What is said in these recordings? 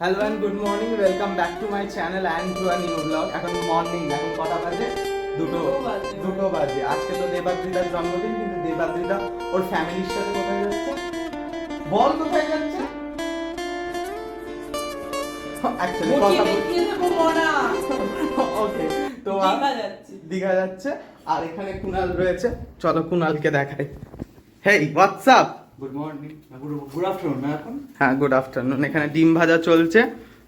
Hello and good morning, welcome back to my channel and to a new blog. এখন morning, এখন কটা বাজে? দুটো বাজে। আজকে তো দেবাদ্রিতার জন্মদিন, কিন্তু দেবাদ্রিতা ওর ফ্যামিলির সাথে কোথায় যাচ্ছে? বল কোথায় যাচ্ছে? অ্যাকচুয়ালি কথা ওকে, তো দীঘা যাচ্ছে। আর এখানে কুনাল রয়েছে, চলো কুনালকে দেখাই। Hey WhatsApp, good morning, good afternoon না এখন? হ্যাঁ গুড আফটারনুন। এখানে ডিম ভাজা চলছে।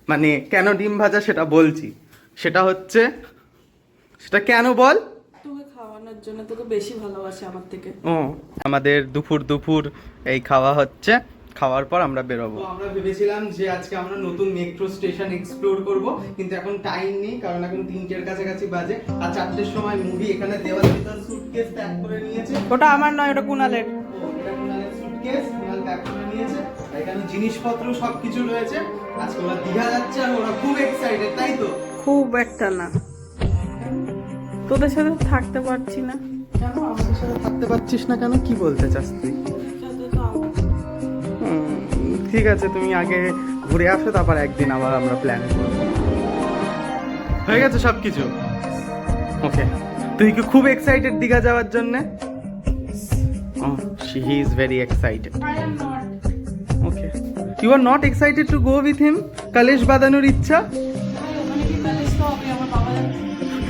মানে কেন ডিম ভাজা সেটা বলছি। সেটা কেন বল? তোকে খাওয়ানোর জন্য, তোকে বেশি ভালোবাসে আমার থেকে। ও, আমাদের দুপুর এই খাওয়া হচ্ছে। খাওয়ার পর আমরা বেরোবো। তো আমরা ভেবেছিলাম যে আজকে আমরা নতুন মেট্রো স্টেশন এক্সপ্লোর করব, কিন্তু এখন টাইম নেই, কারণ এখন 3টের কাছাকাছি বাজে। আর 4টের সময় মুভি। এখানে দেওয়ালিতার সুটকেস প্যাক করে নিয়েছে। ওটা আমার নয়, ওটা কুনালের। এটা কুনালের সুটকেস, কুনাল প্যাক করে নিয়েছে। আর এখানে জিনিসপত্র সবকিছু রয়েছে। আজকে ওরা দীঘা যাচ্ছে আর ওরা খুব এক্সাইটেড, তাই তো? খুব একটা না, তোদের সাথে থাকতে পারছি না। কেন আমাদের সাথে থাকতে পারছিস না কেন? কি বলতে চাস তুই? ঠিক আছে, তুমি আগে ঘুরে আসো, তারপর একদিন আবার আমরা প্ল্যান করব। হয়ে গেছে সবকিছু? ওকে, তুই কি খুব এক্সাইটেড দীঘা যাওয়ার জন্য? She is very excited. Okay, you are not excited to go with him? কলেশ বাঁধানোর ইচ্ছা?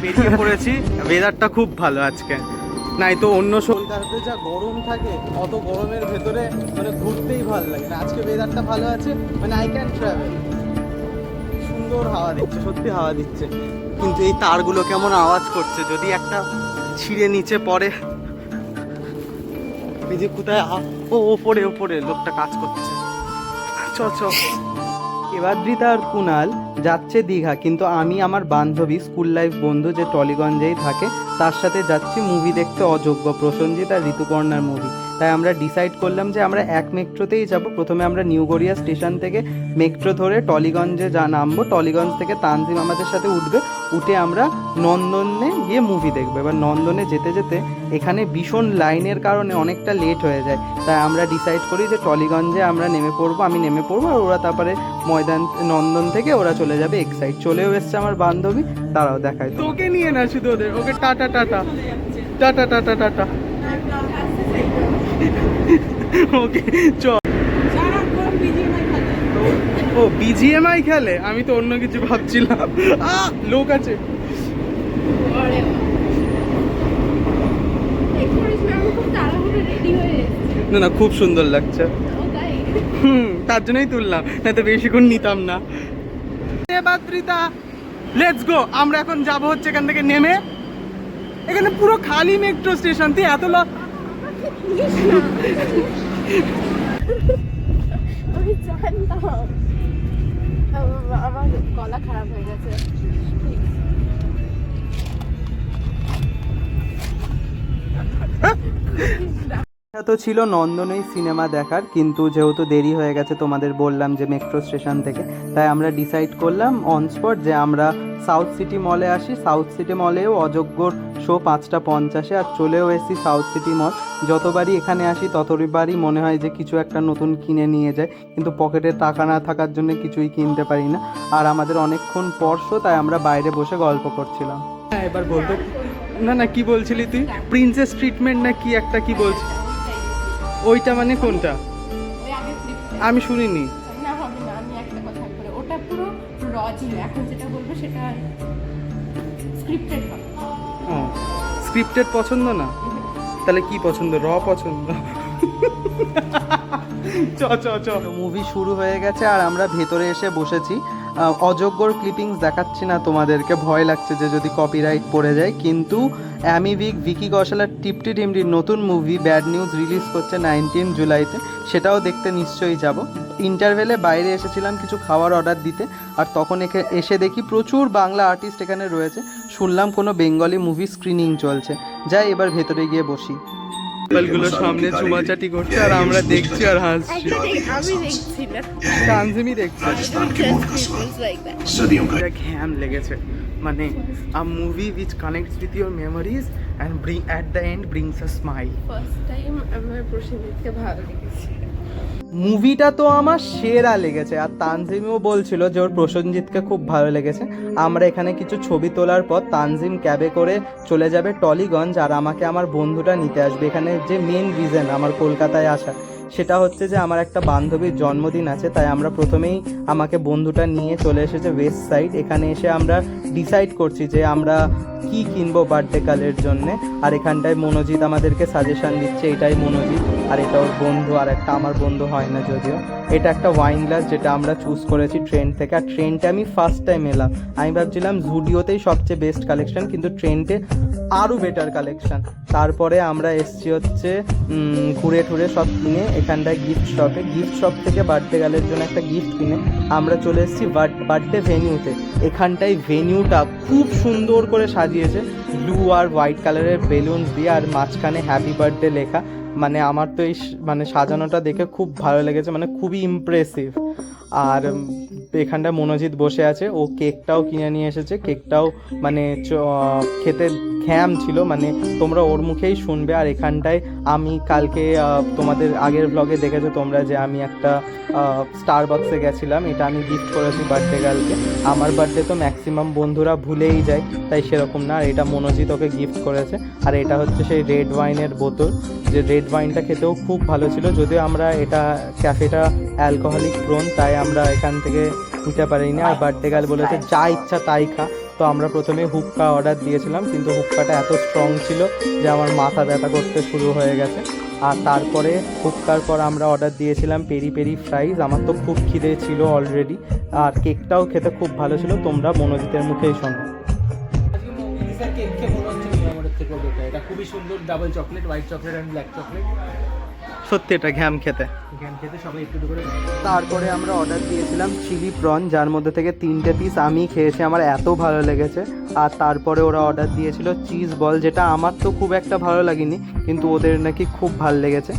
বেরিয়ে পড়েছি। ওয়েদারটা খুব ভালো আজকে। নাই তো অন্য কলকাতাতে যা গরম থাকে, অত গরমের ভেতরে মানে ঘুরতেই ভালো লাগে না। আজকে ওয়েদারটা ভালো আছে, মানে আই ক্যান ট্রাভেল। সুন্দর হাওয়া দিচ্ছে, সত্যি হাওয়া দিচ্ছে। কিন্তু এই তারগুলো কেমন আওয়াজ করছে, যদি একটা ছিঁড়ে নিচে পড়ে। এই যে কোথায় ওপরে লোকটা কাজ করছে। চ দেবাদ্রিতা আর কুনাল যাচ্ছে দীঘা, কিন্তু আমি আমার বান্ধবী, স্কুল লাইফ বন্ধু যে টলিগঞ্জেই থাকে, তার সাথে যাচ্ছি মুভি দেখতে, অযোগ্য, প্রসেনজিৎ আর ঋতুপর্ণার মুভি। তাই আমরা ডিসাইড করলাম যে আমরা এক মেট্রোতেই যাব। প্রথমে আমরা নিউ গড়িয়া স্টেশন থেকে মেট্রো ধরে টলিগঞ্জে নামবো। টলিগঞ্জ থেকে তানজিম আমাদের সাথে উঠে আমরা নন্দনে গিয়ে মুভি দেখবো। এবার নন্দনে যেতে যেতে এখানে ভীষণ লাইনের কারণে অনেকটা লেট হয়ে যায়। তাই আমরা ডিসাইড করি যে টলিগঞ্জে আমরা নেমে পড়বো, আমি নেমে পড়বো, আর ওরা তারপরে নন্দন থেকে ওরা চলে যাবে এক্সাইড। চলেও এসছে আমার বান্ধবী, তারাও দেখায়। তোকে নিয়ে না শুধু ওদের, okay ta-ta ta-ta ta-ta ta-ta ta-ta. Okay চল। ও বিজিএমআই খেলে? আমি তো অন্য কিছু ভাবছিলাম। লোক আছে। না খুব সুন্দর লাগছে। তার জন্যই তুললাম, না তো বেশিক্ষণ নিতাম না। Debadrita, let's go. আমরা এখন যাব হচ্ছে এখান থেকে নেমে। এখানে পুরো খালি মেট্রো স্টেশন। তুই এত আমি জানতাম আমার গলা খারাপ হয়ে গেছে। তো ছিল নন্দনেই সিনেমা দেখার, কিন্তু যেহেতু দেরি হয়ে গেছে, তোমাদের বললাম যে মেট্রো স্টেশন থেকে, তাই আমরা ডিসাইড করলাম অন স্পট যে আমরা সাউথ সিটি মলে আসি। সাউথ সিটি মলেও অযোগ্যর শো 5:50, আর চলেও এসেছি সাউথ সিটি মল। যতবারই এখানে আসি ততবারই মনে হয় যে কিছু একটা নতুন কিনে নিয়ে যায়, কিন্তু পকেটে টাকা না থাকার জন্য কিছুই কিনতে পারি না। আর আমাদের অনেকক্ষণ পর শো, তাই আমরা বাইরে বসে গল্প করছিলাম। হ্যাঁ, এবার বলতে না কি বলছিলি তুই? প্রিন্সেস ট্রিটমেন্ট না কি একটা, কি বলছিস? ওইটা মানে কোনটা? আমি শুনিনি। না হবে না, আমি একটা কথা বলে, ওটা পুরো ছিল। এখন যেটা বলবো সেটা স্ক্রিপ্টেড হবে। ও, স্ক্রিপ্টেড পছন্দ না? তাহলে কি পছন্দ? র পছন্দ? চ মুভি শুরু হয়ে গেছে আর আমরা ভেতরে এসে বসেছি। অযোগ্যর ক্লিপিংস দেখাচ্ছি না তোমাদেরকে, ভয় লাগছে যে যদি কপিরাইট পড়ে যায়। কিন্তু ভিকি কৌশলের টিপটি টিমটির নতুন মুভি ব্যাড নিউজ রিলিজ করছে 19 জুলাইতে, সেটাও দেখতে নিশ্চয়ই যাব। ইন্টারভেলে বাইরে এসেছিলাম কিছু খাবার অর্ডার দিতে, আর তখন এসে দেখি প্রচুর বাংলা আর্টিস্ট এখানে রয়েছে। শুনলাম কোনো বেঙ্গলি মুভি স্ক্রিনিং চলছে। যাই এবার ভেতরে গিয়ে বসি। গুলোর সামনে চুমাচাটি করছে আর আমরা দেখছি আর হাসছি। আমি দেখছি না, তানজিমই দেখছে। ঘ্যাম লেগেছে, মানে a movie which connects with your memories and at the end brings a smile. First time আমার প্রসেনজিৎকে ভালো লেগেছে। মুভিটা তো আমার সেরা লেগেছে, আর তানজিমও বলছিল যে ওর প্রসেনজিৎকে খুব ভালো লেগেছে। আমরা এখানে কিছু ছবি তোলার পর তানজিম ক্যাবে করে চলে যাবে টলিগঞ্জ, আর আমাকে আমার বন্ধুটা নিতে আসবে। এখানে যে মেন রিজন আমার কলকাতায় আসা সেটা হচ্ছে যে আমার একটা বান্ধবীর জন্মদিন আছে, তাই আমরা প্রথমেই আমাকে বন্ধুটা নিয়ে চলে এসেছে ওয়েস্ট সাইড। এখানে এসে আমরা ডিসাইড করছি যে আমরা কি কিনবো বার্থডে কালের জন্যে। আর এখানটায় মনোজিৎ আমাদেরকে সাজেশন দিচ্ছে, এটাই মনোজিৎ আর এটা ওর বন্ধু, আর একটা আমার বন্ধু হয় না যদিও। এটা একটা ওয়াইন গ্লাস যেটা আমরা চুজ করেছি ট্রেন্ড থেকে, আর ট্রেন্ডে আমি ফার্স্ট টাইম এলাম। আমি ভাবছিলাম জুডিওতেই সবচেয়ে বেস্ট কালেকশন, কিন্তু ট্রেন্ডে আরও বেটার কালেকশন। তারপরে আমরা এসছি হচ্ছে ঘুরে টুরে সব কিনে এখানটায় গিফট শপ থেকে বার্থডে গার্লের জন্য একটা গিফট কিনে আমরা চলে এসেছি বার্থডে ভেনিউতে। এখানটায় ভেনিউটা খুব সুন্দর করে সাজিয়েছে ব্লু আর হোয়াইট কালারের বেলুন দিয়ে, আর মাঝখানে হ্যাপি বার্থডে লেখা। মানে আমার তো এই মানে সাজানোটা দেখে খুব ভালো লেগেছে, মানে খুবই ইমপ্রেসিভ। আর এখানটা মনোজিৎ বসে আছে, ও কেকটাও কিনে নিয়ে এসেছে। কেকটাও মানে খেতে ঘ্যাম ছিল, মানে তোমরা ওর মুখেই শুনবে। আর এখানটায় আমি কালকে তোমাদের আগের ব্লগে দেখেছো তোমরা যে আমি একটা স্টারবাক্সে গেছিলাম, এটা আমি গিফট করেছি বার্থডে গার্লকে। আমার বার্থডে তো ম্যাক্সিমাম বন্ধুরা ভুলেই যায়, তাই সেরকম না। আর এটা মনোজিৎ ওকে গিফট করেছে। আর এটা হচ্ছে সেই রেড ওয়াইনের বোতল, যে রেড ওয়াইনটা খেতেও খুব ভালো ছিল, যদিও আমরা এটা ক্যাফেটা অ্যালকোহলিক প্রোন, তাই আমরা এখান থেকে নিতে পারিনি। আর বার্থডে গার্ল বলেছে যা ইচ্ছা তাই খা। তো আমরা প্রথমে হুক্কা অর্ডার দিয়েছিলাম, কিন্তু হুক্কাটা এত স্ট্রং ছিল যে আমার মাথা ব্যথা করতে শুরু হয়ে গেছে। আর তারপরে হুক্কার পর আমরা অর্ডার দিয়েছিলাম পেরি পেরি ফ্রাইজ। আমার তো খুব খিদে ছিল অলরেডি, আর কেকটাও খেতে খুব ভালো ছিল। তোমরা মনোজিতের মুখেই শোনো। কেক খেয়ে মনে হচ্ছে আমাদের থেকে বেটার। এটা খুবই সুন্দর, double chocolate, white chocolate and black chocolate. সত্যি এটা ঘ্যাম খেতে। সবাই একটু করে। তারপরে আমরা অর্ডার দিয়েছিলাম চিলি প্রন, যার মধ্যে থেকে 3টে পিস আমি খেয়েছি, আমার এত ভালো লেগেছে। আর তারপরে ওরা অর্ডার দিয়েছিল চিজ বল, যেটা আমার তো খুব একটা ভালো লাগেনি, কিন্তু ওদের নাকি খুব ভালো লেগেছে।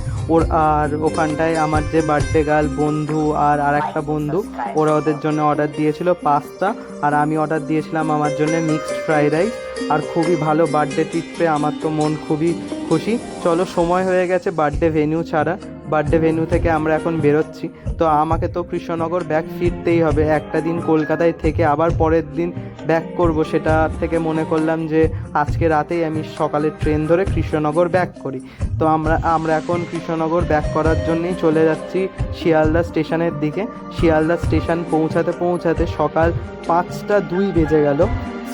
আর ওখানটায় আমার যে বার্থডে গার্ল বন্ধু আর একটা বন্ধু, ওরা ওদের জন্য অর্ডার দিয়েছিল পাস্তা, আর আমি অর্ডার দিয়েছিলাম আমার জন্য মিক্সড ফ্রাইড রাইস। আর খুবই ভালো বার্থডে ট্রিট পেয়ে আমার তো মন খুবই খুশি। চলো, সময় হয়ে গেছে বার্থডে ভেন্যু ছাড়া। বার্থডে ভেন্যু থেকে আমরা এখন বেরোচ্ছি। তো আমাকে তো কৃষ্ণনগর ব্যাক ফিরতেই হবে, একটা দিন কলকাতায় থেকে আবার পরের দিন ব্যাক করব। সেটা থেকে মনে করলাম যে আজকে রাতেই আমি সকালের ট্রেন ধরে কৃষ্ণনগর ব্যাক করি। তো আমরা এখন কৃষ্ণনগর ব্যাক করার জন্যই চলে যাচ্ছি শিয়ালদা স্টেশনের দিকে। শিয়ালদা স্টেশন পৌঁছাতে সকাল 5টা 2 বেজে গেল।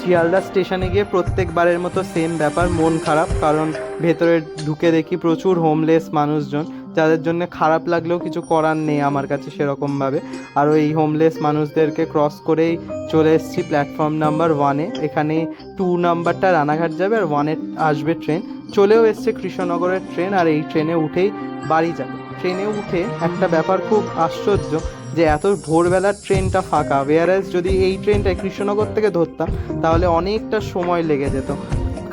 শিয়ালদা স্টেশনে গিয়ে প্রত্যেকবারের মতো সেম ব্যাপার, মন খারাপ, কারণ ভেতরে ঢুকে দেখি প্রচুর হোমলেস মানুষজন, যাদের জন্য খারাপ লাগলেও কিছু করার নেই আমার কাছে সেরকমভাবে। আর ওই হোমলেস মানুষদেরকে ক্রস করেই চলে এসেছি প্ল্যাটফর্ম নাম্বার 1-এ। এখানে 2 নাম্বারটা রানাঘাট যাবে, আর 1-এ আসবে ট্রেন। চলেও এসছে কৃষ্ণনগরের ট্রেন, আর এই ট্রেনে উঠেই বাড়ি যাবে। ট্রেনে উঠে একটা ব্যাপার খুব আশ্চর্য, যে এত ভোরবেলার ট্রেনটা ফাঁকা, ওয়ারাস যদি এই ট্রেনটা কৃষ্ণনগর থেকে ধরতাম তাহলে অনেকটা সময় লেগে যেত।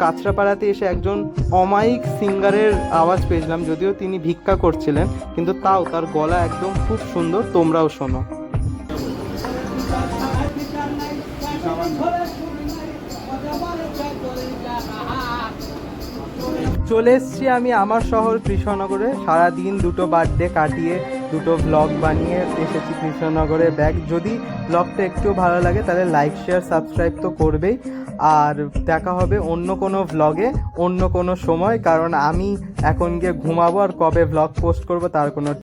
কাঁচরাপাড়াতে এসে একজন অমায়িক সিঙ্গারের আওয়াজ পেয়েছিলাম, যদিও তিনি ভিক্ষা করছিলেন, কিন্তু তাও তার গলা একদম খুব সুন্দর। তোমরাও শোনো। চলে এসেছি আমি আমার শহর কৃষ্ণনগরে। সারাদিন 2টো বার্থডে কাটিয়ে 2টো ব্লগ বানিয়ে এসেছি কৃষ্ণনগরে ব্যাগ। যদি ব্লগটা একটু ভালো লাগে তাহলে লাইক শেয়ার সাবস্ক্রাইব তো করবেই। আর দেখা হবে অন্য কোনো ব্লগে অন্য কোনো সময়, কারণ আমি এখন গিয়ে ঘুমাবো, আর কবে ব্লগ পোস্ট করব তার কোনো